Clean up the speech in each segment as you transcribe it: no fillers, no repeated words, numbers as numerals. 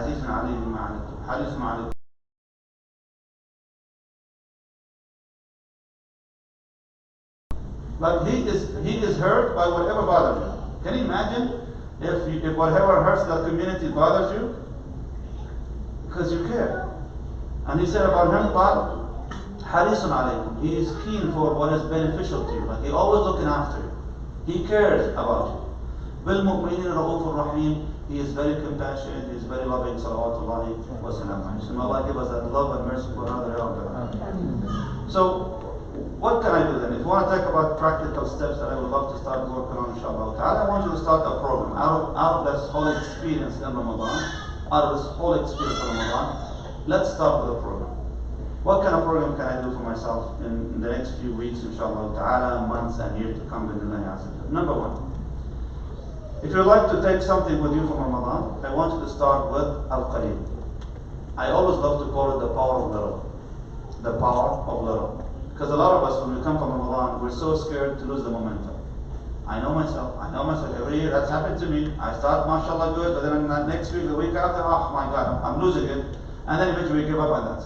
عزيز عليه ما عنتم حريص عليكم. Like he is hurt by whatever bothers you. Can you imagine if whatever hurts that community bothers you? Because you care. And he said about him, قال حريص عليكم. He is keen for what is beneficial to you. Like he always looking after you. He cares about you. بالمؤمنين رؤوف الرحيم. He is very compassionate. He is very loving. Salawatullahi wa salam. So may Allah give us that love and mercy for another year. So what can I do then? If you want to talk about practical steps that I would love to start working on, inshallah ta'ala, I want you to start a program out of this whole experience in Ramadan, out of this whole experience in Ramadan. Let's start with a program. What kind of program can I do for myself in the next few weeks, inshallah ta'ala, months and years to come? Number one, if you'd like to take something with you from Ramadan, I want you to start with Al-Qaleel. I always love to call it the power of little. The power of little. Because a lot of us, when we come from Ramadan, we're so scared to lose the momentum. I know myself every year that's happened to me. I start mashallah good, but then next week, the week after, oh my God, I'm losing it. And then eventually we give up on that.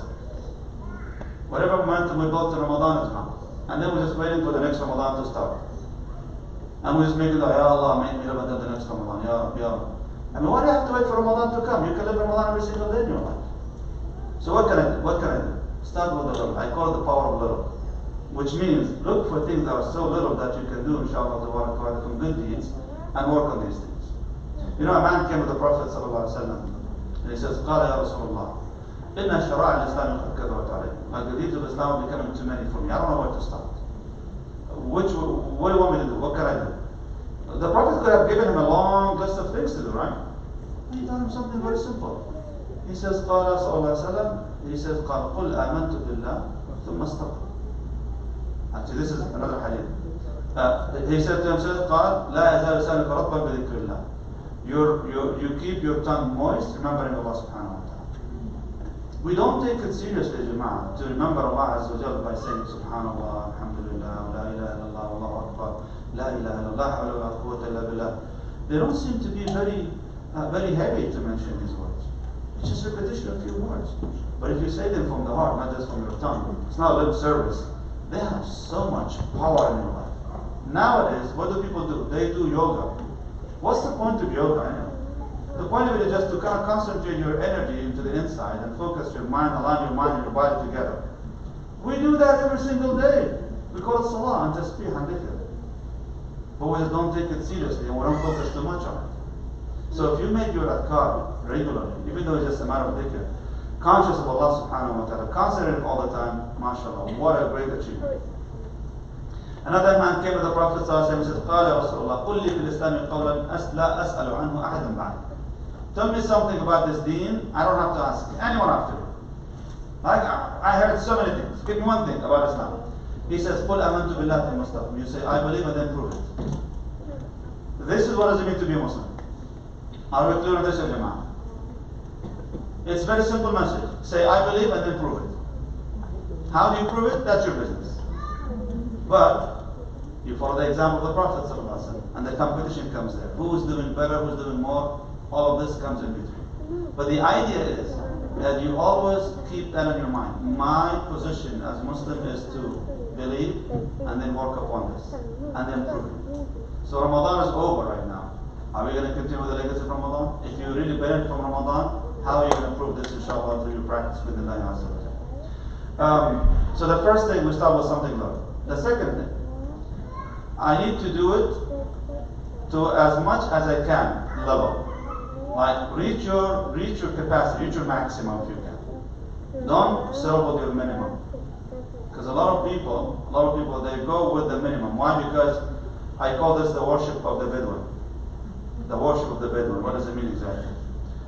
Whatever momentum we built in Ramadan is gone. And then we're just waiting for the next Ramadan to start. And we just make it like, Ya Allah, make me live until the next Ramadan, Ya Rabbi, Ya Rabbi. I mean, why do you have to wait for Ramadan to come? You can live Ramadan every single day in your life. So what can I do? What can I do? Start with the little. I call it the power of little. Which means look for things that are so little that you can do, inshallah, from good deeds and work on these things. You know, a man came to the Prophet ﷺ and he says, قال يا رسول الله إن شرائع الإسلام قد كثرت علي. Like the deeds of Islam are becoming too many for me. I don't know where to start. What do you want me to do? What can I do? The Prophet could have given him a long list of things to do, right? He told him something very simple. He says, قال صلى الله عليه وسلم, he says, قال قل آمنت بالله ثم استقم. Actually, this is another hadith. He said to himself, قال لا يزال لسانك رطبا بذكر الله. You keep your tongue moist, remembering Allah subhanahu wa ta'ala. We don't take it seriously, Jama'ah, to remember Allah Azza wa Jal by saying Subhanallah, Alhamdulillah, La ilaha illallah, Allahu Akbar, La ilaha illallah, wa la quwwata illa billah. They don't seem to be very heavy to mention these words. It's just repetition of a few words. But if you say them from the heart, not just from your tongue, it's not lip service. They have so much power in your life. Nowadays, what do people do? They do yoga. What's the point of yoga? The point of it is just to kind of concentrate your energy into the inside and focus your mind, align your mind and your body together. We do that every single day. We call it salah and tasbih and dhikr. But we just don't take it seriously and we don't focus too much on it. So if you make your adhkar regularly, even though it's just a matter of dhikr, conscious of Allah subhanahu wa ta'ala, concentrated all the time, mashallah, what a great achievement. Another man came to the Prophet and says, قال يا رسول الله قل لي في الإسلام قولا لا أسأل عنه أحدا بعد. Tell me something about this deen, I don't have to ask anyone after you. Like, I heard so many things. Give me one thing about Islam. He says, قل آمنت بالله ثم استقم. You say, I believe and then prove it. This is what does it mean to be a Muslim. Are we clear on this, Jama'ah? It's a very simple message. Say, I believe and then prove it. How do you prove it? That's your business. But you follow the example of the Prophet ﷺ, and the competition comes there. Who's doing better, who's doing more? All of this comes in between. But the idea is that you always keep that in your mind. My position as Muslim is to believe and then work upon this and then prove it. So Ramadan is over right now. Are we going to continue with the legacy of Ramadan? If you really benefit from Ramadan, how are you going to prove this, inshallah, through your practice with Allah Azza wa Jalla? So the first thing, we start with something low. The second thing, I need to do it to as much as I can level. Like reach your capacity, reach your maximum if you can. Don't settle with your minimum. Because a lot of people, they go with the minimum. Why? Because I call this the worship of the Bedouin. The worship of the Bedouin. What does it mean exactly?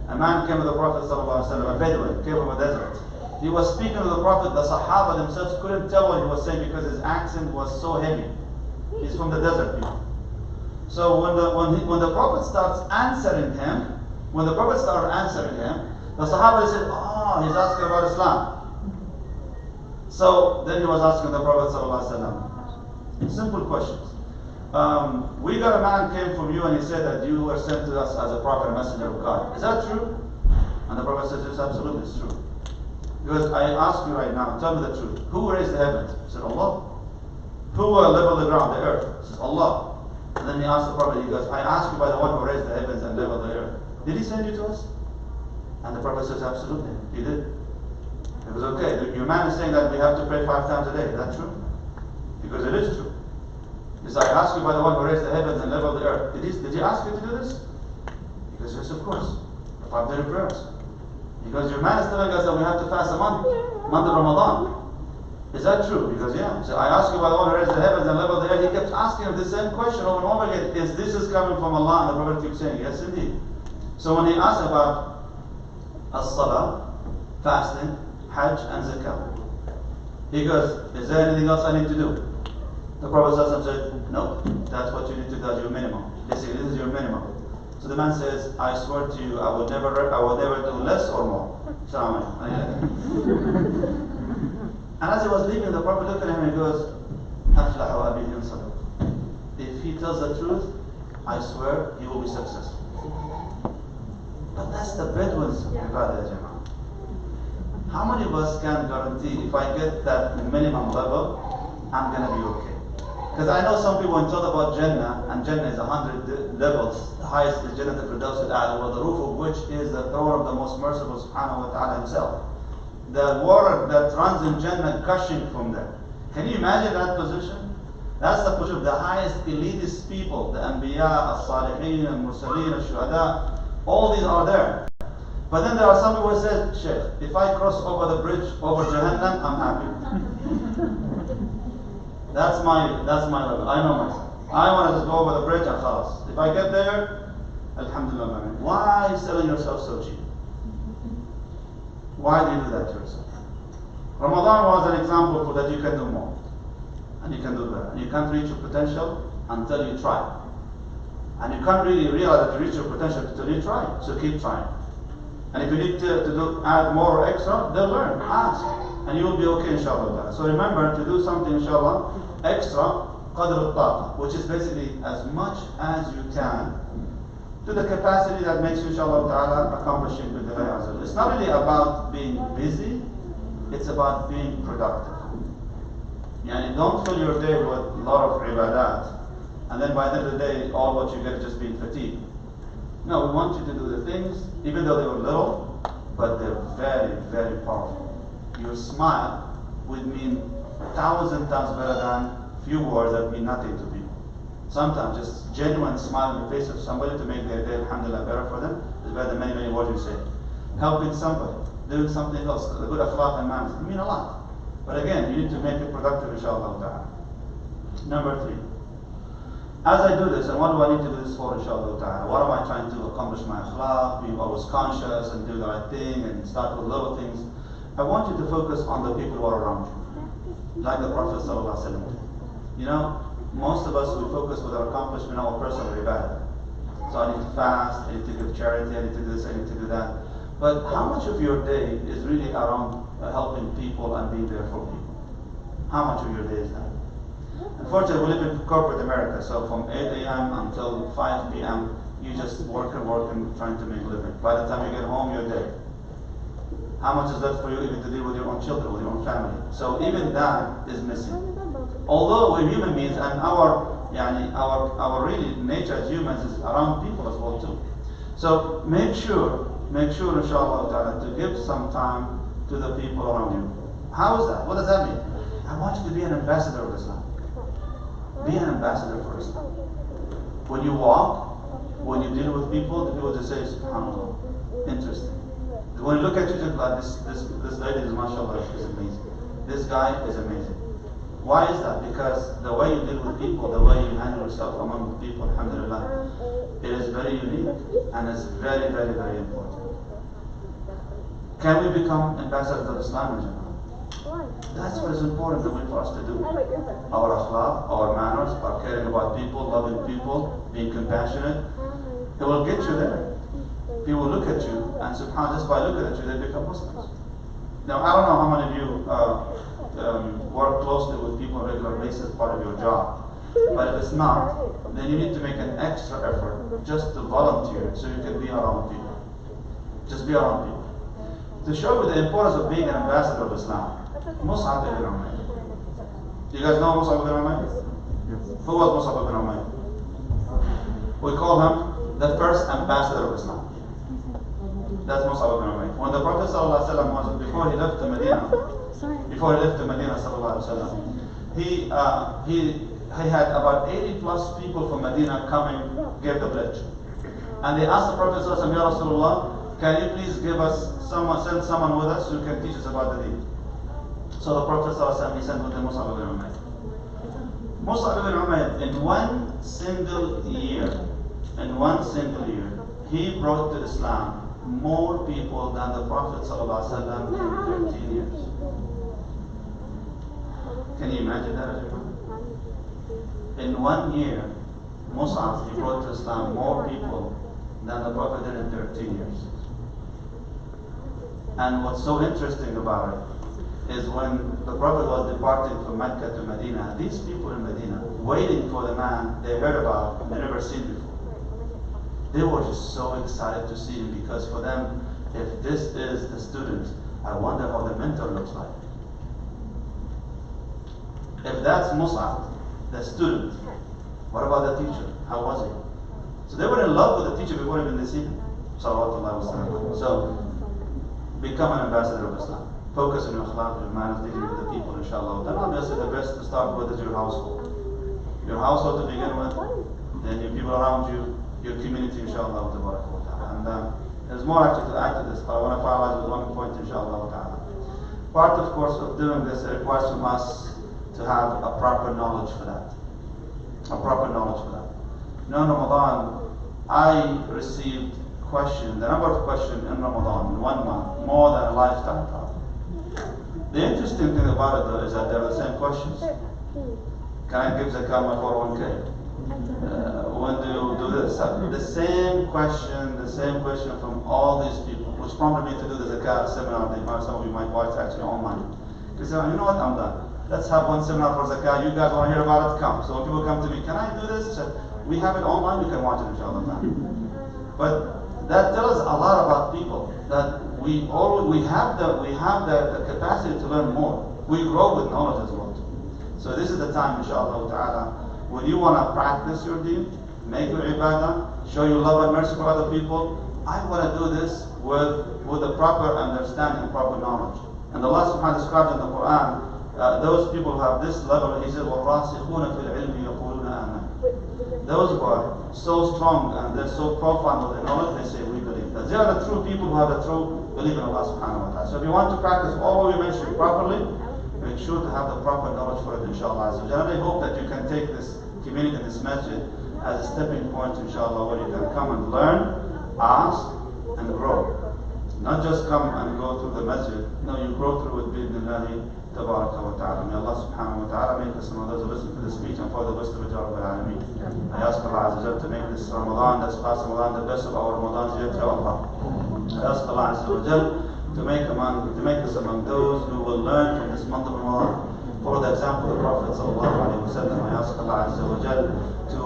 A man came to the Prophet ﷺ, a Bedouin, came from a desert. He was speaking to the Prophet. The Sahaba themselves couldn't tell what he was saying because his accent was so heavy. He's from the desert people. So when the Prophet starts answering him, the Sahaba said, he's asking about Islam. So then he was asking the Prophet ﷺ simple questions. We got a man came from you and he said that you were sent to us as a prophet and messenger of God. Is that true? And the Prophet says, yes, absolutely, it's true. Because I ask you right now, tell me the truth. Who raised the heavens? He said, Allah. Who leveled the ground, the earth? He says, Allah. And then he asked the Prophet, he goes, I ask you by the one who raised the heavens and leveled the earth. Did he send you to us? And the Prophet says, absolutely, he did. It was okay. Your man is saying that we have to pray 5 times a day. Is that true? Because it is true. He said, I ask you by the one who raised the heavens and leveled the earth. Did he ask you to do this? He goes, yes, of course. The 5 daily prayers. Because your man is telling us that we have to fast a month of Ramadan. Is that true? Because yeah. So I ask you by the one who raised the heavens and leveled the earth. He kept asking him the same question over and over again. Is this coming from Allah? And the Prophet keeps saying, yes indeed. So when he asked about as-salah, fasting, hajj and zakah, he goes, is there anything else I need to do? The Prophet said, no, that's what you need to do, that's your minimum. Basically, this is your minimum. So the man says, I swear to you, I will never do less or more. And as he was leaving, the Prophet looked at him and he goes, أَفْلَحُ أَبِي إِنْ صَدَقَ. If he tells the truth, I swear he will be successful. But that's the Bedouins ibadah, Jama'ah. How many of us can guarantee if I get that minimum level, I'm going to be okay? Because I know some people, when told about Jannah, and Jannah is 100 levels, the highest is Jannah al-Firdaus al-A'la, the roof of which is the throne of the most merciful subhanahu wa ta'ala himself. The water that runs in Jannah gushing from there. Can you imagine that position? That's the position of the highest elitist people, the Anbiya, As-Salihin, Al-Mursaleen, Al-Shuhada, all these are there. But then there are some people who say, Sheikh, if I cross over the bridge over Jahannam, I'm happy. That's my level. I know myself. I want to just go over the bridge and khalas. If I get there, alhamdulillah. Why are you selling yourself so cheap? Why do you do that to yourself? Ramadan was an example for that you can do more. And you can do better. And you can't reach your potential until you try. And you can't really realize that you reach your potential until you try. So keep trying. And if you need to add more or extra, then learn, ask. And you will be okay, inshallah. So remember to do something, inshallah, extra, qadr al-taqa, which is basically as much as you can to the capacity that makes you, inshallah ta'ala, accomplishing with the Azza. It's not really about being busy, it's about being productive. Yani don't fill your day with a lot of ibadat, and then by the end of the day, all what you get is just being fatigued. No, we want you to do the things, even though they were little, but they're very, very powerful. Your smile would mean 1,000 times better than few words that mean nothing to people. Sometimes just genuine smile on the face of somebody to make their day, alhamdulillah, better for them is better than many, many words you say. Helping somebody, doing something else, the good akhlaq and manners, mean a lot. But again, you need to make it productive, inshallah ta'ala. Number 3. As I do this, and what do I need to do this for, inshallah ta'ala? What am I trying to accomplish my akhlaq, being always conscious and do the right thing and start with little things? I want you to focus on the people who are around you. Like the Prophet sallallahu alaihi wasallam. You know, most of us, we focus with our accomplishment on our personal ibadah. So I need to fast, I need to give charity, I need to do this, I need to do that. But how much of your day is really around helping people and being there for people? How much of your day is that? Unfortunately, we live in corporate America, so from 8 a.m. until 5 p.m., you just work and trying to make a living. By the time you get home, you're dead. How much is left for you even to deal with your own children, with your own family? So even that is missing. Although we're human beings and our really nature as humans is around people as well too. So make sure inshallah ta'ala to give some time to the people around you. How is that? What does that mean? I want you to be an ambassador of Islam. Be an ambassador for Islam. When you walk, when you deal with people, the people just say, SubhanAllah, interesting. When you look at you, just like this lady is mashallah, is amazing. This guy is amazing. Why is that? Because the way you deal with people, the way you handle yourself among people, alhamdulillah, it is very unique and it's very, very, very important. Can we become ambassadors of Islam in general? That's what is important for us to do. Our akhlaq, our manners, our caring about people, loving people, being compassionate, it will get you there. People look at you, and subhanAllah, just by looking at you, they become Muslims. Now, I don't know how many of you work closely with people on a regular basis, part of your job. But if it's not, then you need to make an extra effort just to volunteer so you can be around people. Just be around people. to show you the importance of being an ambassador of Islam. Mus'ab ibn Umayr. You guys know Mus'ab ibn Umayr? Who was Mus'ab ibn Umayr? We call him the first ambassador of Islam. That's Mus'ab ibn Umayr. When the Prophet ﷺ was, before he left to Medina, he had about 80 plus people from Medina coming, gave the pledge. And they asked the Prophet ﷺ, Ya Rasulullah, can you please send someone with us who can teach us about the deen? So the Prophet ﷺ, he sent with him Mus'ab ibn Umayr. Mus'ab ibn Umayr, in one single year, he brought to Islam more people than the Prophet ﷺ in 13 years. Can you imagine that, everyone? In 1 year, Mus'ab, he brought to Islam more people than the Prophet did in 13 years. And what's so interesting about it is when the Prophet was departing from Mecca to Medina, these people in Medina, waiting for the man they heard about and they never seen before. They were just so excited to see him, because for them, if this is the student, I wonder how the mentor looks like. If that's Mus'ab, the student, what about the teacher? How was he? So they were in love with the teacher before even they see him. So become an ambassador of Islam. Focus on your akhlaq, your manners, dealing with the people, inshallah. Then obviously the best to start with is your household. Your household to begin with, then your people around you, your community, inshallah. And there's more actually to add to this, but I want to finalize with one point, inshallah. Part, of course, of doing this, it requires from us to have a proper knowledge for that. In Ramadan, I received the number of questions in Ramadan in 1 month, more than a lifetime probably. The interesting thing about it though is that they're the same questions. Can I give zakat my 401k? When do you do this? The same question from all these people, which prompted me to do the zakat seminar that some of you might watch actually online. They said, you know what, I'm done. Let's have one seminar for zakat. You guys want to hear about it? Come. So when people come to me, can I do this? I said, we have it online, you can watch it inshallah. But that tells a lot about people, that we have the capacity to learn more. We grow with knowledge as well. So this is the time, inshallah ta'ala, when you want to practice your deen, make your ibadah, show your love and mercy for other people. I want to do this with a proper understanding, proper knowledge. And Allah subhanahu wa ta'ala describes in the Quran, those people who have this level, He says, وَالرَّاسِخُونَ فِي الْعِلْمِ يَقُولُونَ آمَنَ. Those who are so strong and they're so profound with the knowledge, they say, we believe. That they are the true people who have the true belief in Allah subhanahu wa ta'ala. So if you want to practice all we mentioned properly, make sure to have the proper knowledge for it, inshallah. So generally hope that you can take this community, this masjid, as a stepping point, inshallah, where you can come and learn, ask, and grow. Not just come and go through the masjid. No, you grow through it, bi'idhnillahi tabaraka wa ta'ala. May Allah subhanahu wa ta'ala make us some of those who listen to the speech and for the wisdom of Rabbul Alameen. I ask Allah Azza wa Jalla to make this Ramadan, this past Ramadan, the best of our Ramadans yet, Ya Allah. I ask Allah Azza wa Jalla to make us among those who will learn from this month of Ramadan. Follow the example of the Prophet sallallahu alaihi wasallam. I ask Allah Azza wa Jalla to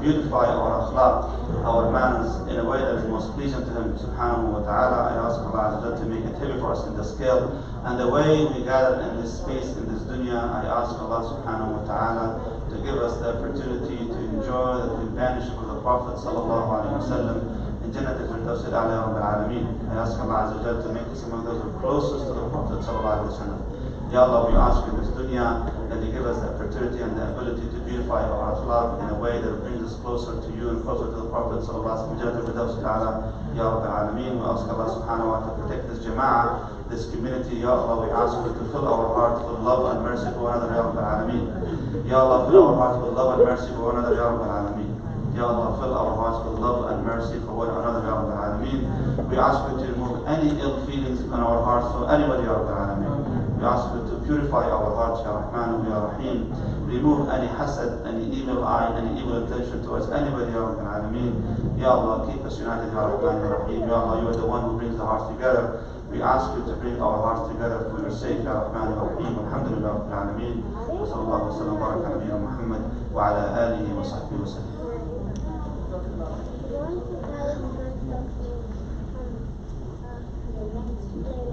beautify our akhlaq, our manners, in a way that is most pleasing to Him subhanahu wa ta'ala. I ask Allah Azza wa Jalla to make it heavy for us in the scale. And the way we gather in this space, in this dunya, I ask Allah subhanahu wa ta'ala to give us the opportunity to enjoy the companionship of the Prophet sallallahu alaihi wasallam in Jannat al-Firdaus al-A'la ya Rabbil Alameen. I ask Allah Azza wa Jalla to make us among those who are closest to the Prophet sallallahu alaihi wasallam. Ya Allah, we ask in this dunya that you give us the opportunity and the ability to beautify our akhlaq in a way that brings us closer to you and closer to the Prophet sallallahu alaihi wasallam. Ya Rabbil Alameen. We ask Allah subhanahu wa ta'ala to protect this jama'ah, this community. Ya Allah, we ask you to fill our hearts with love and mercy for one another. Ya Rabbil Alameen. Ya Allah, fill our hearts with love and mercy for one another. Ya Rabbil Alameen. Ya Allah, fill our hearts with love and mercy for one another. Ya Rabbil Alameen. We ask you to remove any ill feelings in our hearts for anybody. Ya Rabbil Alameen. We ask you to purify our hearts, Ya Rahman, Ya Rahim. Remove any hasad, any evil eye, any evil intention towards anybody, Ya Rabbil Alameen. Ya Allah, keep us united, Ya Rahman, Ya Rahim. Ya Allah, you are the one who brings the hearts together. We ask you to bring our hearts together for your sake, Ya Rahman, Ya Rahim. Alhamdulillah, Rabbil Alameen. Wa sallallahu wa sallam wa baraka nabiyyina Muhammad wa ala alihi wa sahbihi wa sallam. Thank you.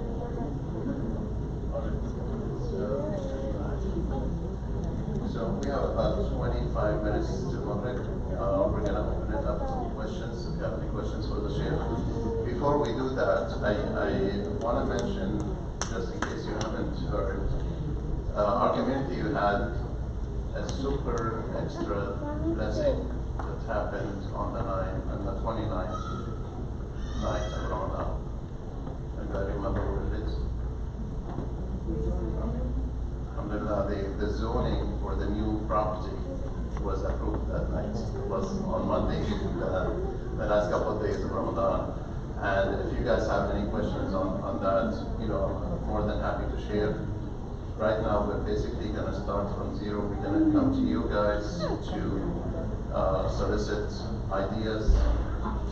we have about 25 minutes to Maghrib. We're going to open it up to questions. If you have any questions for the Sheikh. Before we do that, I want to mention, just in case you haven't heard, our community had a super extra blessing that happened on the 29th night of Ramadan. And I remember what it is. Alhamdulillah, the zoning for the new property was approved that night. It was on Monday, the last couple of days of Ramadan. And if you guys have any questions on that, I'm more than happy to share. Right now, we're basically going to start from zero. We're going to come to you guys to solicit ideas,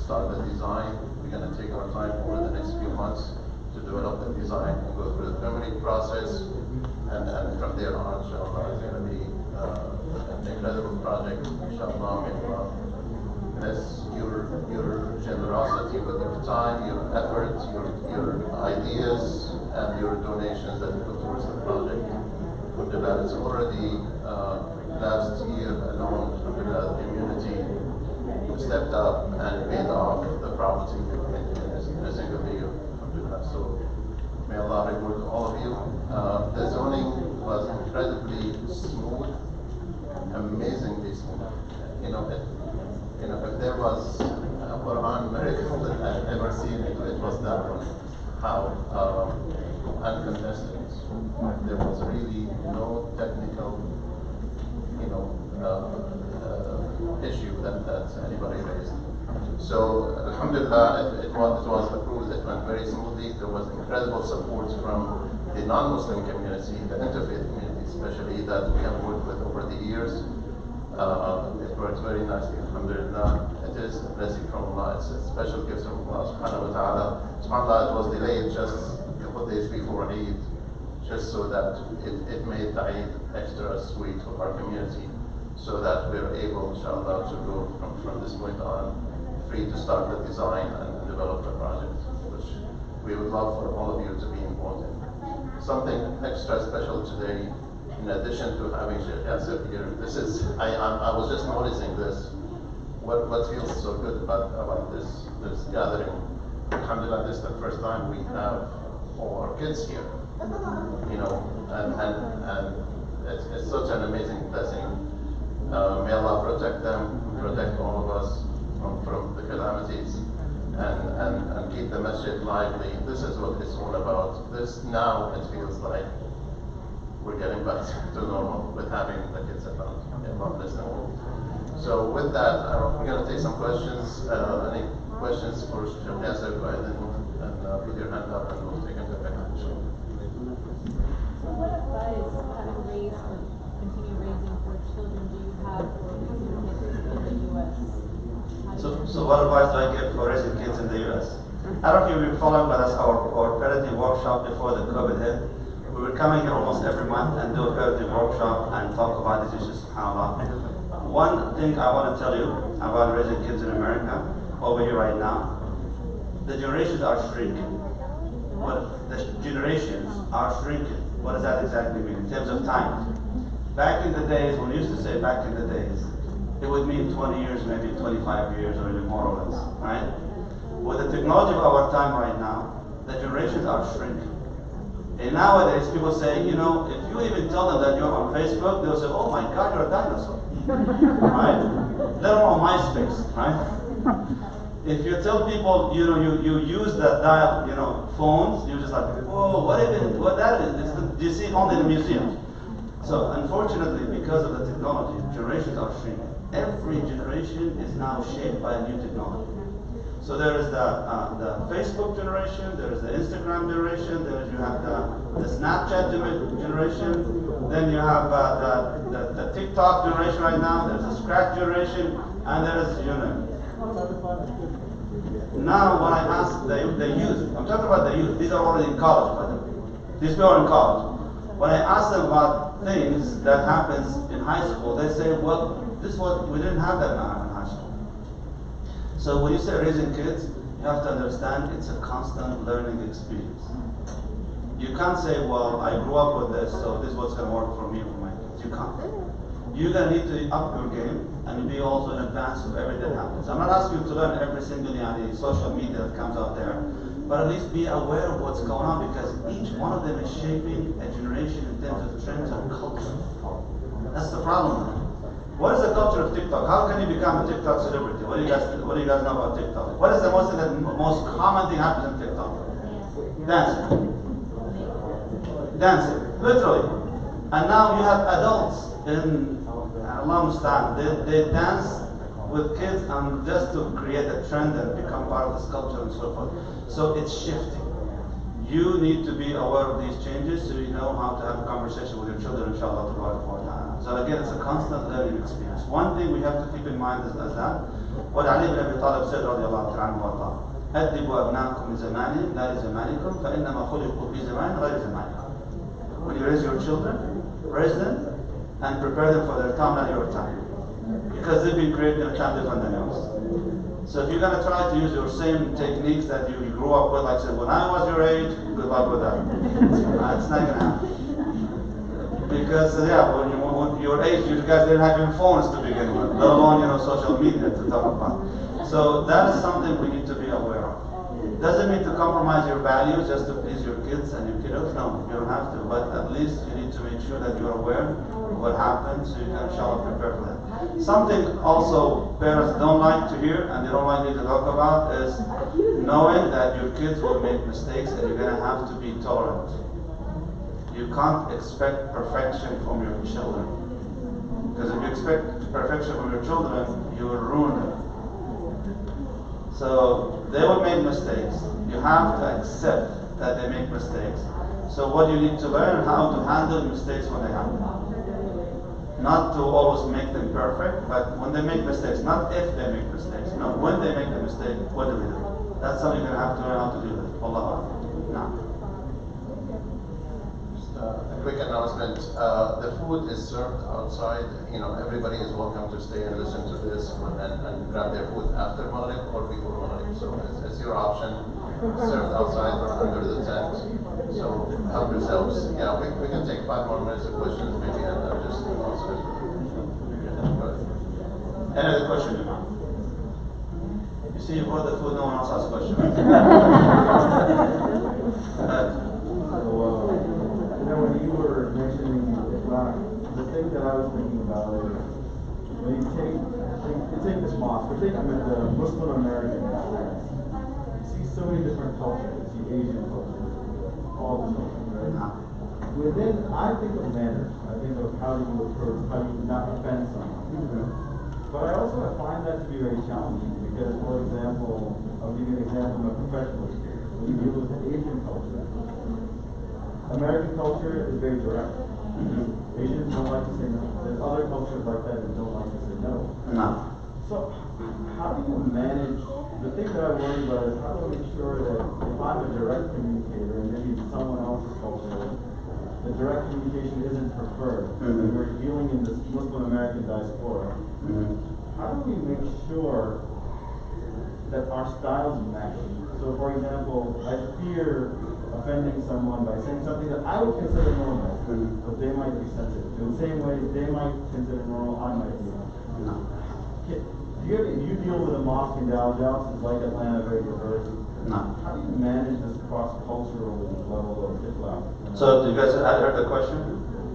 start the design. We're going to take our time over the next few months to develop the design and go through the permitting process. And from there on, inshallah, it's going to be an incredible project. Inshallah, may Allah bless your generosity with your time, your effort, your ideas, and your donations that you put towards the project. Alhamdulillah, it's already last year alone, alhamdulillah, the community stepped up and paid off the property in a single year. Alhamdulillah. So may Allah reward all of you. The zoning was incredibly smooth, amazingly smooth. If there was a Quran miracle that I've ever seen, it was that one. How uncontested. There was really no technical, issue that anybody raised. So, alhamdulillah, it was approved. It went very smoothly. There was incredible support from the non-Muslim community, the interfaith community especially, that we have worked with over the years. It works very nicely, alhamdulillah. It is a blessing from Allah. It's a special gift from Allah subhanahu wa ta'ala. SubhanAllah, it was delayed just a couple of days before Eid, just so that it made the Eid extra sweet for our community, so that we're able, inshallah, to go from this point on free to start the design and develop the project, which we would love for all of you to be involved in. Something extra special today, in addition to having Sheikh Yasser here, I was just noticing this. What feels so good about this gathering? Alhamdulillah, this is the first time we have all our kids here. And it's such an amazing blessing. May Allah protect them, protect all of us from the calamities, and keep the masjid lively. This is what it's all about. Now it feels like we're getting back to normal with having the kids around. May Allah bless them all. So with that, we're going to take some questions. Any questions for Sheikh Yasser? Go ahead and put your hand up and we'll take them back. So what advice, having raised or continue raising 4 children, do you have for raising kids in the U.S.? So what advice do I give for raising kids in the U.S.? I don't know if you've been following with us our parenting workshop before the COVID hit. We were coming here almost every month and do a parenting workshop and talk about these issues, subhanAllah. One thing I want to tell you about raising kids in America, over here right now, the generations are shrinking. The generations are shrinking. What does that exactly mean in terms of time? Back in the days, when we used to say back in the days, it would mean 20 years, maybe 25 years, or even more or less, right? With the technology of our time right now, the generations are shrinking. And nowadays, people say, if you even tell them that you're on Facebook, they'll say, oh my God, you're a dinosaur, right? They're on MySpace, right? If you tell people, you use the dial, phones, you're just like, whoa, what that is? You see it only in the museum. So unfortunately, because of the technology, generations are shrinking. Every generation is now shaped by a new technology. So there is the Facebook generation, there is the Instagram generation, you have the Snapchat generation, then you have the TikTok generation right now, there's the Scratch generation, and there's Now when I ask the youth, I'm talking about the youth, these are already in college, by the way. These people are in college. When I ask them about things that happens in high school, they say, well, we didn't have that in high school. So when you say raising kids, you have to understand it's a constant learning experience. You can't say, well, I grew up with this, so this is what's going to work for me and for my kids. You can't. you're gonna need to up your game and be also in advance of everything that happens. I'm not asking you to learn every single social media that comes out there, but at least be aware of what's going on, because each one of them is shaping a generation in terms of trends and culture. That's the problem. What is the culture of TikTok? How can you become a TikTok celebrity? What do you guys know about TikTok? What is the most common thing happens in TikTok? Dancing. Dancing, literally. And now you have adults in Allah Mustaan, they dance with kids and just to create a trend and become part of this culture and so forth. So it's shifting. You need to be aware of these changes so you know how to have a conversation with your children, inshallah. So again, it's a constant learning experience. One thing we have to keep in mind is that what Ali ibn Abi Talib said, radiallahu anhu, أدبوا أبناءكم لزمانهم لا لزمانكم فإنما خلقوا في زمان غير زمانكم. When you raise your children, raise them and prepare them for their time, not your time. Because they've been created in a time different than yours. So if you're going to try to use your same techniques that you grew up with, like I said, when I was your age, good luck with that. It's not going to happen. Because, when your age, you guys didn't have even phones to begin with, let alone, social media to talk about. So that is something we need to be aware of. Doesn't mean to compromise your values just to please your kids and your kiddos. No, you don't have to. But at least you need to make sure that you're aware of what happens so you can, inshallah, prepare for that. Something also parents don't like to hear and they don't like you to talk about is knowing that your kids will make mistakes and you're going to have to be tolerant. You can't expect perfection from your children. Because if you expect perfection from your children, you will ruin them. So they will make mistakes. You have to accept that they make mistakes. So what you need to learn how to handle mistakes when they happen. Not to always make them perfect, but when they make mistakes, not if they make mistakes. No, when they make the mistake, what do we do? That's something you're going to have to learn how to do that. Allah. No. A quick announcement. The food is served outside. Everybody is welcome to stay and listen to this and grab their food after Maghrib or before Maghrib. So it's your option. Served outside or under the tent. So help yourselves. Yeah, we can take 5 more minutes of questions maybe and just answer it. Any other question, Imam? You see, you brought the food, no one else has a question. When you were mentioning Islam, the thing that I was thinking about is when you take this mosque, or take the Muslim American experience, you see so many different cultures. You see Asian culture, all the cultures, right? Within, I think of manners. I think of how you approach, how you not offend someone. But I also find that to be very challenging because, for example, I'll give you an example of my professional experience. When you deal with the Asian culture, American culture is very direct. Asians don't like to say no. There's other cultures like that that don't like to say no. No. So, how do you manage, the thing that I worry about is how do I make sure that if I'm a direct communicator and maybe someone else's culture, the direct communication isn't preferred. When we're dealing in this Muslim American diaspora, how do we make sure that our styles match? So, for example, I fear offending someone by saying something that I would consider normal, but they might be sensitive. In the same way, they might consider normal, I might be. Do you deal with a mosque in Dallas? Dallas is like Atlanta, very diverse. No. How do you manage this cross-cultural level of Islam? So, you guys heard the question?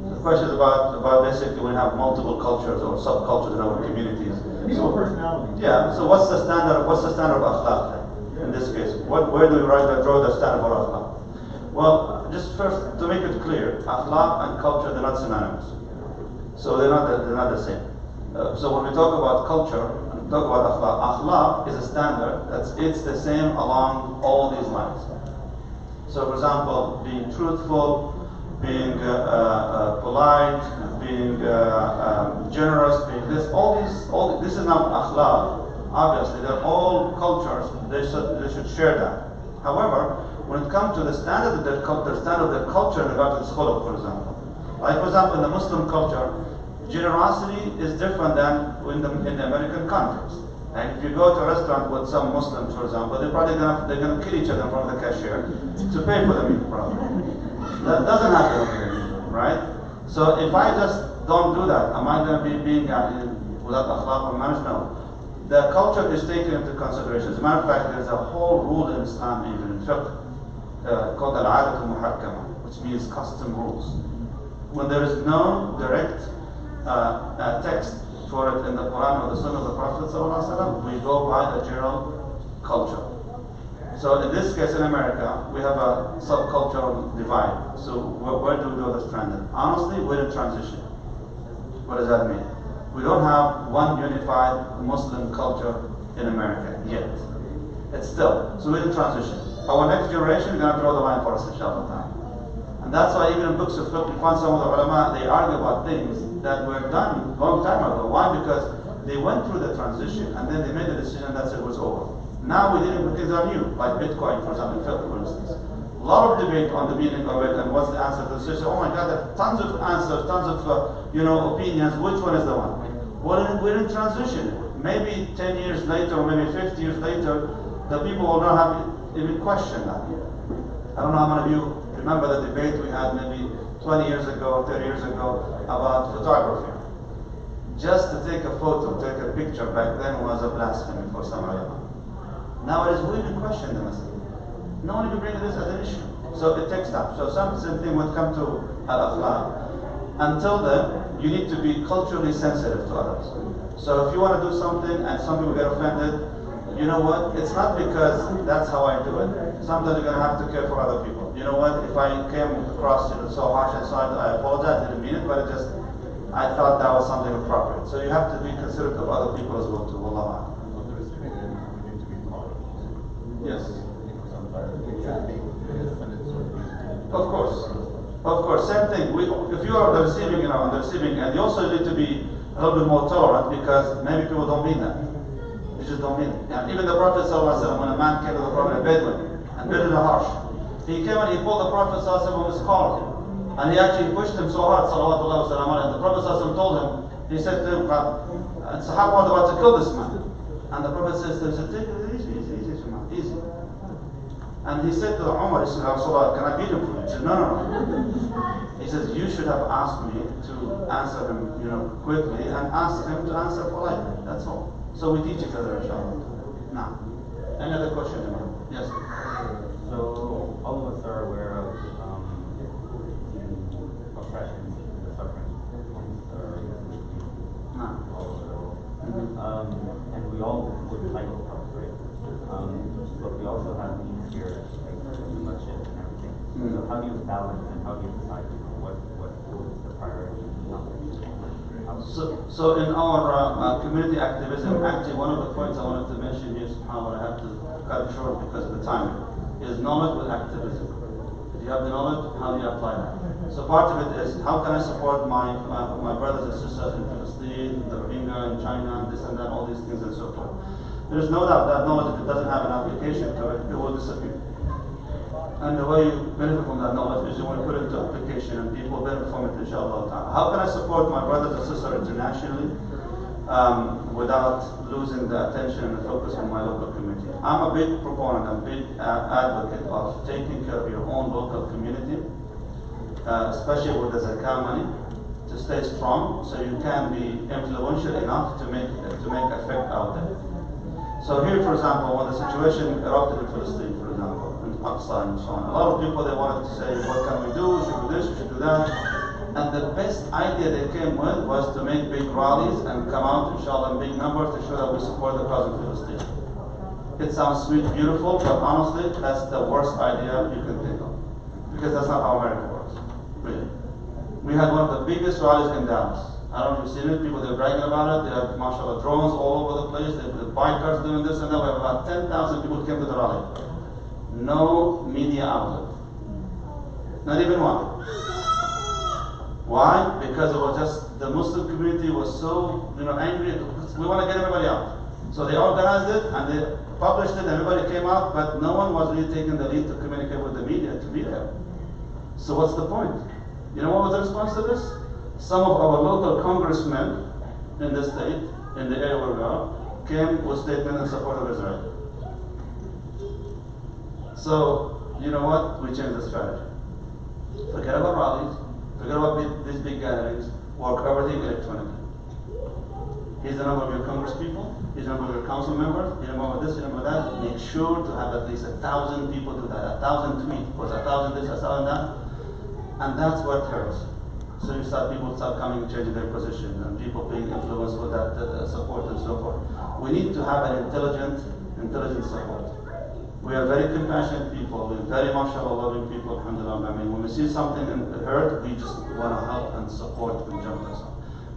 The question is about basically when we have multiple cultures or subcultures in our communities. People personalities. Yeah. So what's the standard? What's the standard of akhlaq then? In this case, where do we draw the standard for akhlaq? Well, just first to make it clear, akhlaq and culture, they're not synonymous. So they're not the same. So when we talk about culture and talk about akhlaq is a standard it's the same along all these lines. So for example, being truthful, being polite, being generous, being this, this is not akhlaq. Obviously, they're all cultures. They should share that. However, when it comes to the standard of their culture in regard to this khuluq, for example. Like, for example, in the Muslim culture, generosity is different than in the American context. And if you go to a restaurant with some Muslims, for example, they're gonna kill each other in front of the cashier to pay for the meal, probably. That doesn't happen over here, right? So if I just don't do that. Am I going to be being without akhlaq and manners? No. The culture is taken into consideration. As a matter of fact, there's a whole rule in Islam, even in fiqh, called al-adat al-muhakkama, which means custom rules. When there is no direct text for it in the Quran or the Sunnah of the Prophet ﷺ, we go by the general culture. So in this case in America, we have a subcultural divide. So where do we go this trend? Honestly, we're in transition. What does that mean? We don't have one unified Muslim culture in America yet. It's still. So we're in transition. Our next generation is going to draw the line for us, inshallah. And that's why even in books of fiqh, you find some of the ulama, they argue about things that were done a long time ago. Why? Because they went through the transition and then they made a decision that it was over. Now we're dealing with things that are new, like Bitcoin, for example, in fiqh, for instance. A lot of debate on the meaning of it and what's the answer to the situation. Oh my God, there are tons of answers, tons of opinions. Which one is the one? Well, we're in transition. Maybe 10 years later, or maybe 50 years later, the people will not have even questioned that. I don't know how many of you remember the debate we had maybe 20 years ago, 30 years ago about photography. Just to take a photo, take a picture back then was a blasphemy for some ulama. Nowadays we even question the message. No one even brings this as an issue. So it takes time. So something would come to al-akhlaq. Until then, you need to be culturally sensitive to others. So if you want to do something and some people get offended, you know what? It's not because that's how I do it. Sometimes you're going to have to care for other people. You know what? If I came across so harsh and so I apologize, I didn't mean it, but I thought that was something appropriate. So you have to be considerate of other people as well too. Wallah. On the receiving end, we need to be tolerant. Yes. Sometimes we can be offended so easily. Of course. Of course, same thing. If you are on the receiving end, you also need to be a little bit more tolerant because maybe people don't mean that. They just don't mean it. And even the Prophet ﷺ, when a man came to the Prophet, a Bedouin, and Bedouin are harsh, he came and he pulled the Prophet ﷺ from his collar. And he actually pushed him so hard, salawatullah wa salam alayhi. And the Prophet ﷺ told him, he said to him, and Sahaba was about to kill this man. And the Prophet says to him, take it easy, easy. And he said to Umar, he said, Rasulullah, can I beat him for you? He said, no. He says, you should have asked me to answer him, quickly, and ask him to answer politely. That's all. So we teach each other, inshallah. Now, any other question? Yes. So all of us are aware of the oppression and the suffering amongst our No. all over the world. And we all would like to help, right? But we also have needs here, like the bloodshed and everything. So how do you balance and how do you decide what is the priority? So in our community activism, actually one of the points I wanted to mention here, subhanAllah, I have to cut it short because of the time, is knowledge with activism. If you have the knowledge, how do you apply that? So part of it is, how can I support my brothers and sisters in Palestine, the Rohingya in China, and this and that, all these things and so forth. There's no doubt that knowledge, if it doesn't have an application to it, it will disappear. And the way you benefit from that knowledge is you want to put it into application and people benefit from it, inshallah. How can I support my brothers and sisters internationally without losing the attention and the focus on my local community? I'm a big proponent, I'm a big advocate of taking care of your own local community, especially with the zakah money, to stay strong so you can be influential enough to make effect out there. So here, for example, when the situation erupted in Palestine, for example, in Aqsa and so on, a lot of people, they wanted to say, what can we do? We should do this, we should do that. And the best idea they came with was to make big rallies and come out, inshallah, in big numbers to show that we support the cause of Palestine. It sounds sweet, beautiful, but honestly, that's the worst idea you can think of. Because that's not how America works, really. We had one of the biggest rallies in Dallas. I don't know if you've seen it, people, they're bragging about it, they have, mashallah, drones all over the place, they have bikers doing this and that. We have about 10,000 people who came to the rally. No media outlet. Not even one. Why? Because it was just, the Muslim community was so, angry, we want to get everybody out. So they organized it and they published it, everybody came out, but no one was really taking the lead to communicate with the media to be there. So what's the point? You know what was the response to this? Some of our local congressmen in the state, in the area where we are, came with statements in support of Israel. So, you know what? We changed the strategy. Forget about rallies, forget about these big gatherings. work everything electronically. Here's the number of your Congress people, here's the number of your council members, here's the number of this, here's the number of that. Make sure to have at least 1,000 people do that, 1,000 tweet, because 1,000 this, 1,000 that, and that's what hurts. So you start, people start coming, changing their position, and people being influenced with that support and so forth. We need to have an intelligent support. We are very compassionate people, we're very mashallah loving people, alhamdulillah. I mean, when we see something hurt, we just want to help and support and jump us on.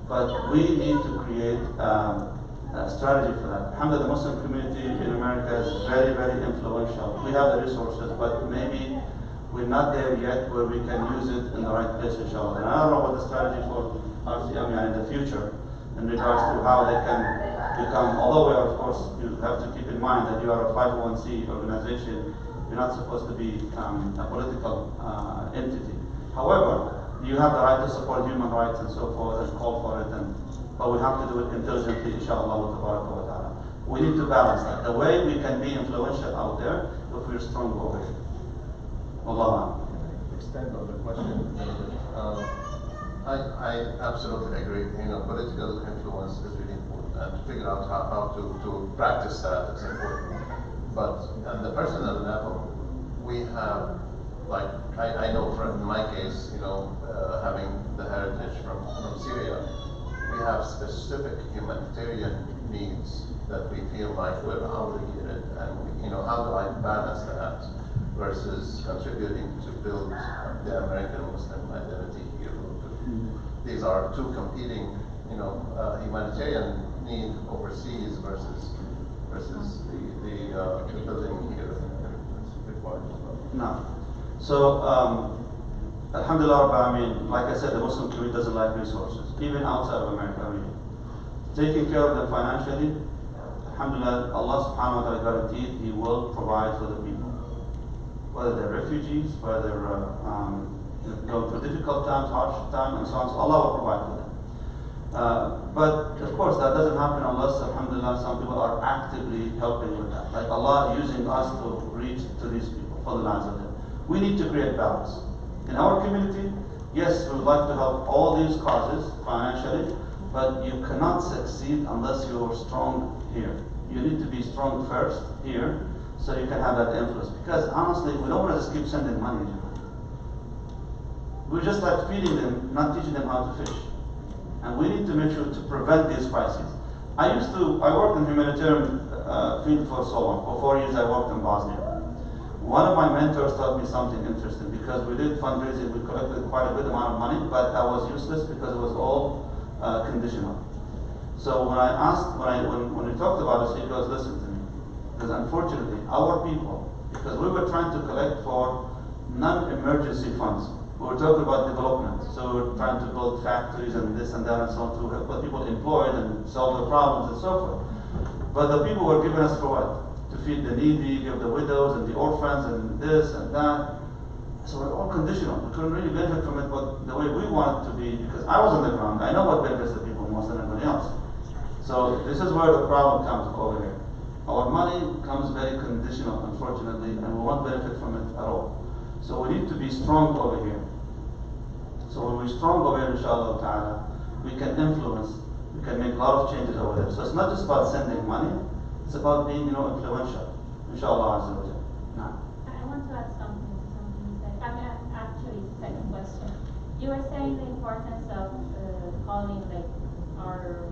But we need to create a strategy for that. Alhamdulillah, the Muslim community in America is very, very influential. We have the resources, but maybe we're not there yet where we can use it in the right place, inshallah. And I don't know what the strategy for RCM in the future in regards to how they can become, although we are, of course, you have to keep in mind that you are a 501c organization, you're not supposed to be a political entity. However, you have the right to support human rights and so forth and call for it, but we have to do it intelligently, inshallah wa ta'ala. We need to balance that. The way we can be influential out there if we're strong over here. Allah. Extend on the question a little bit. I absolutely agree. Political influence is really important, and to figure out how to practice that is important. But at the personal level, we have, like, I know in my case, having the heritage from Syria, we have specific humanitarian needs that we feel like we're obligated, and how do I balance that versus contributing to build the American Muslim identity here locally. These are two competing, humanitarian need overseas versus the building here required as well. No. So, alhamdulillah, I mean, like I said, the Muslim community doesn't like resources, even outside of America. I mean, taking care of them financially, alhamdulillah, Allah subhanahu wa ta'ala guaranteed He will provide for the people. Whether they're refugees, whether they're going through difficult times, harsh times, and so on, so Allah will provide for them. But of course, that doesn't happen unless, alhamdulillah, some people are actively helping with that. Like Allah using us to reach to these people for the lives of them. We need to create balance. In our community, yes, we would like to help all these causes financially, but you cannot succeed unless you are strong here. You need to be strong first here, so you can have that influence. Because honestly, we don't want to just keep sending money. We're just like feeding them, not teaching them how to fish. And we need to make sure to prevent these crises. I worked in humanitarian field for so long. For 4 years I worked in Bosnia. One of my mentors taught me something interesting, because we did fundraising, we collected quite a good amount of money, but that was useless because it was all conditional. So when we talked about this, he goes, listen to me. Because unfortunately, our people, because we were trying to collect for non-emergency funds. We were talking about development. So we were trying to build factories and this and that and so on to help people employed and solve their problems and so forth. But the people were giving us for what? To feed the needy, give the widows and the orphans and this and that. So we're all conditional. We couldn't really benefit from it, but the way we want it to be, because I was on the ground, I know what benefits the people more than anybody else. So this is where the problem comes over here. Our money comes very conditional, unfortunately, and we won't benefit from it at all. So we need to be strong over here. So when we're strong over here, inshallah ta'ala, we can influence, we can make a lot of changes over there. So it's not just about sending money, it's about being, influential. Inshallah azza wa jalla. Nah. I want to add something to something you said. Actually, second question. You were saying the importance of calling our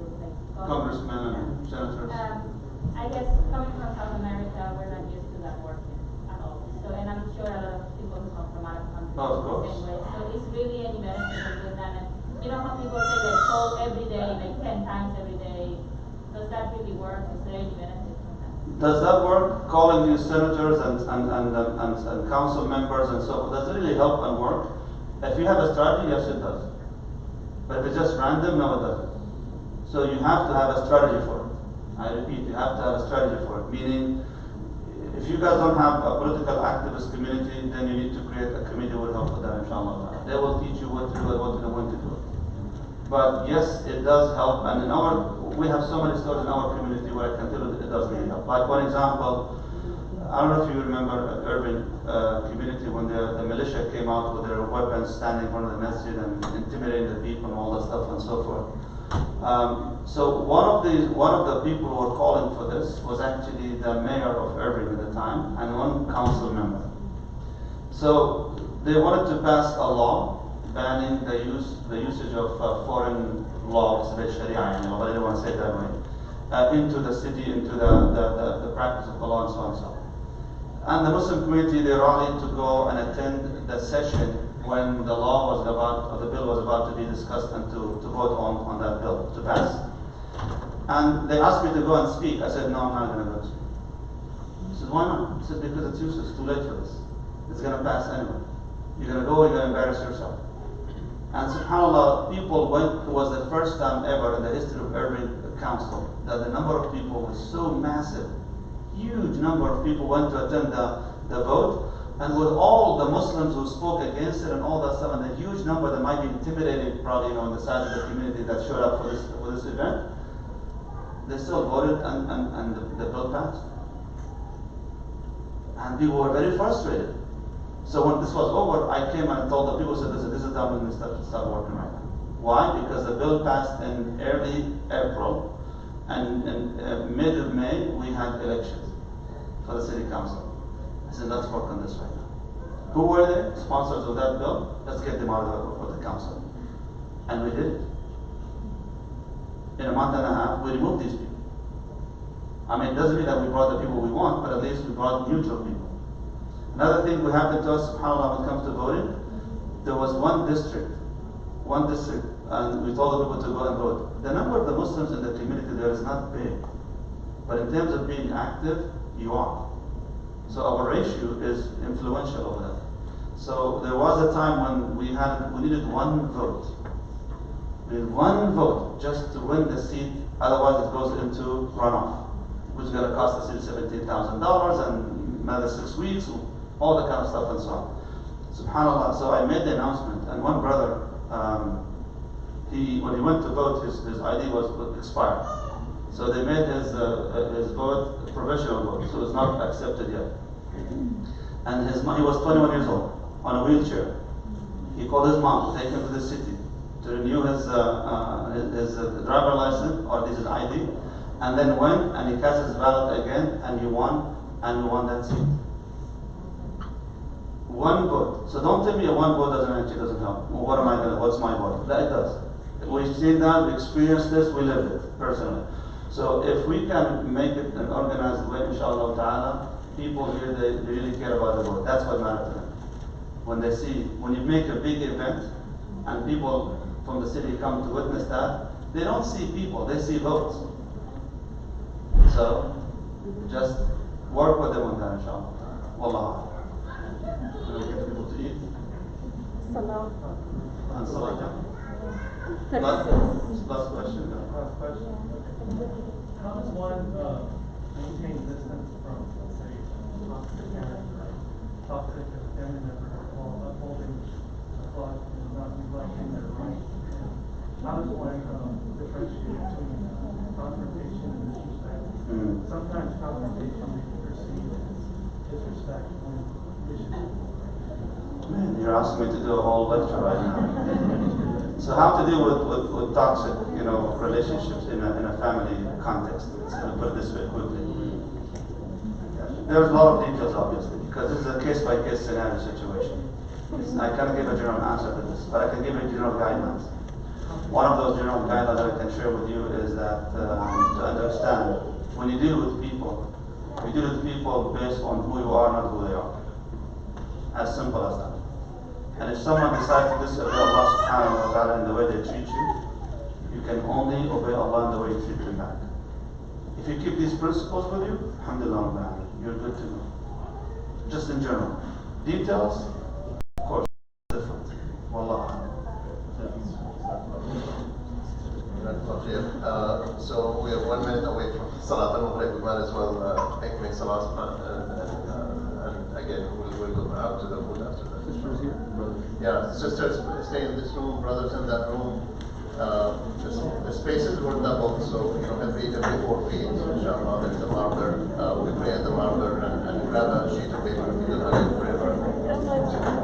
Congressmen and senators. I guess coming from South America, we're not used to that working at all. So, and I'm sure a lot of people who come from other countries Of the course. same way. So it's really any benefit with that. And you know how people say they call every day, 10 times every day. Does that really work? Is there any benefit from that? Does that work? Calling these senators and council members and so forth, does it really help and work? If you have a strategy, yes it does. But if it's just random, no it doesn't. So you have to have a strategy for it. I repeat, you have to have a strategy for it. Meaning, if you guys don't have a political activist community, then you need to create a committee that will help with that, inshallah. They will teach you what to do and what to know when to do it. But yes, it does help, and we have so many stories in our community where I can tell you that it does really help. Like one example, I don't know if you remember urban community when the militia came out with their weapons standing in front of the masjid and intimidating the people and all that stuff and so forth. So one of the people who were calling for this was actually the mayor of Irving at the time and one council member. So they wanted to pass a law banning the usage of foreign laws, the Sharia, but I didn't want to say it that way, into the city, into the practice of the law and so on and so on. And the Muslim community, they rallied to go and attend the session when the law was about, or the bill was about to be discussed and to vote on that bill, to pass. And they asked me to go and speak. I said, no, I'm not going to go and speak. He said, why not? I said, because it's useless, it's too late for this. It's going to pass anyway. You're going to go, you're going to embarrass yourself. And subhanAllah, people went, it was the first time ever in the history of Irving Council that the number of people was so massive. Huge number of people went to attend the vote. And with all the Muslims who spoke against it and all that stuff, and the huge number that might be intimidating probably on the side of the community that showed up for this event, they still voted and the bill passed. And people were very frustrated. So when this was over, I came and told the people, said, this is the time when we start working right now. Why? Because the bill passed in early April, and in mid of May, we had elections for the city council. I said, let's work on this right now. Who were they? Sponsors of that bill? Let's get them out of the council. And we did it. In a month and a half, we removed these people. I mean, it doesn't mean that we brought the people we want, but at least we brought neutral people. Another thing that happened to us, subhanAllah, when it comes to voting, there was one district, and we told the people to go and vote. The number of the Muslims in the community there is not big, but in terms of being active, you are. So our ratio is influential over that. So there was a time when we needed one vote. We needed one vote just to win the seat, otherwise it goes into runoff, which is going to cost the city $17,000 and another 6 weeks, all that kind of stuff and so on. SubhanAllah, so I made the announcement, and one brother, when he went to vote, his ID was expired. So they made his vote provisional vote, so it's not accepted yet. And he was 21 years old, on a wheelchair. He called his mom to take him to the city to renew his driver license or his ID, and then went and he cast his ballot again, and he won, and we won that seat. One vote. So don't tell me a one vote doesn't help. Well, what's my vote? That it does. We've seen that, we experienced this, we lived it personally. So if we can make it an organized way, inshallah ta'ala, people here, they really care about the vote. That's what matters to them. When you make a big event and people from the city come to witness that, they don't see people, they see votes. So just work with them on that, inshallah. Wallah. Can we get people to eat? Salam. And salat. Last question. Last question. How does one maintain distance from, let's say, toxic parents or toxic family members while upholding the cause and not neglecting their rights? And how does one differentiate between confrontation and disrespect? Sometimes confrontation may be perceived as disrespect when it should be. Man, you're asking me to do a whole lecture right now. So how to deal with toxic, relationships in a family context. Let's put it this way quickly. There's a lot of details, obviously, because this is a case-by-case scenario situation. I can't give a general answer to this, but I can give you general guidelines. One of those general guidelines that I can share with you is that to understand, when you deal with people, you deal with people based on who you are, not who they are. As simple as that. And if someone decides to disobey Allah subhanahu wa ta'ala in the way they treat you, you can only obey Allah in the way you treat them back. If you keep these principles with you, alhamdulillah, you're good to go. Just in general. Details, of course, different. Wallah. So we are 1 minute away from Salat al-Maghrib. We might as well make Salat and again we'll go out to the food after that. Sisters here, brothers. Yeah, sisters stay in this room, brothers in that room. the spaces were doubled, so, every 4 feet, inshallah, there's a marker. We pray at the marker and grab a sheet of paper if you don't have it forever.